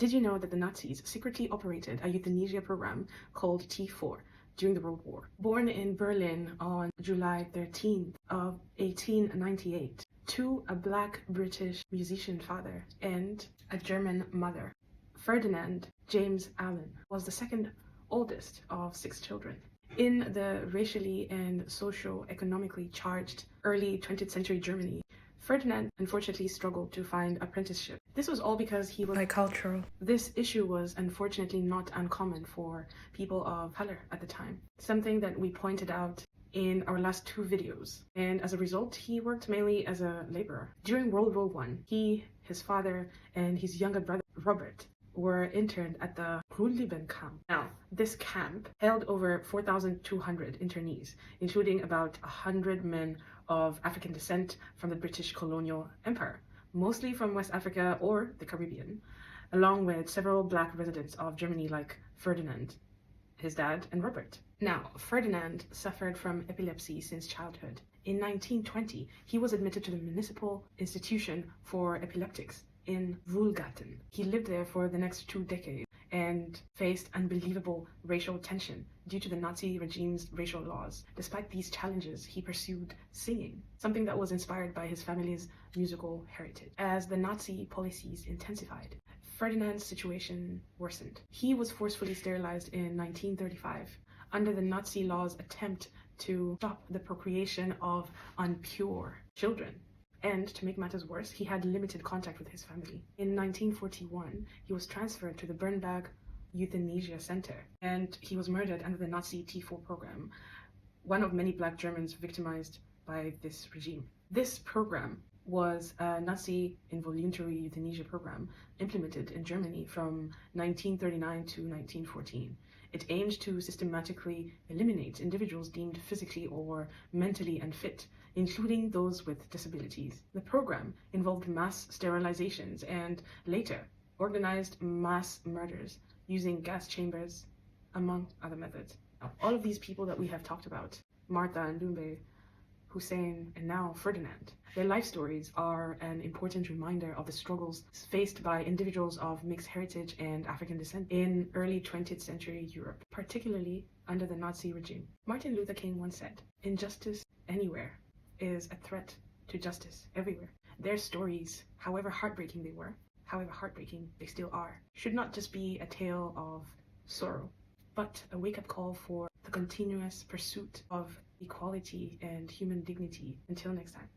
Did you know that the Nazis secretly operated a euthanasia program called T4 during the World War? Born in Berlin on July 13th of 1898 to a black British musician father and a German mother, Ferdinand James Allen was the second oldest of 6 children. In the racially and socio-economically charged early 20th century Germany, Ferdinand unfortunately struggled to find apprenticeship. This was all because he was bicultural. This issue was unfortunately not uncommon for people of color at the time, something that we pointed out in our last 2 videos. And as a result, he worked mainly as a laborer. During World War I, he, his father, and his younger brother Robert were interned at the Ruhleben camp. Now, this camp held over 4,200 internees, including about 100 men of African descent from the British colonial empire, mostly from West Africa or the Caribbean, along with several black residents of Germany like Ferdinand, his dad, and Robert. Now, Ferdinand suffered from epilepsy since childhood. In 1920, he was admitted to the Municipal Institution for Epileptics in Wohlgarten. He lived there for the next 2 decades and faced unbelievable racial tension due to the Nazi regime's racial laws. Despite these challenges, he pursued singing, something that was inspired by his family's musical heritage. As the Nazi policies intensified, Ferdinand's situation worsened. He was forcefully sterilized in 1935 under the Nazi law's attempt to stop the procreation of impure children. And to make matters worse, he had limited contact with his family. In 1941, he was transferred to the Bernberg Euthanasia Center, and he was murdered under the Nazi T4 program, one of many black Germans victimized by this regime. This program was a Nazi involuntary euthanasia program implemented in Germany from 1939 to 1914. It aimed to systematically eliminate individuals deemed physically or mentally unfit, including those with disabilities. The program involved mass sterilizations and later organized mass murders using gas chambers, among other methods. Now, all of these people that we have talked about, Martha and Lumbe, Hussein, and now Ferdinand, their life stories are an important reminder of the struggles faced by individuals of mixed heritage and African descent in early 20th century Europe, particularly under the Nazi regime. Martin Luther King once said, "Injustice anywhere is a threat to justice everywhere." Their stories, however heartbreaking they were, however heartbreaking they still are, should not just be a tale of sorrow, but a wake-up call for the continuous pursuit of equality and human dignity. Until next time.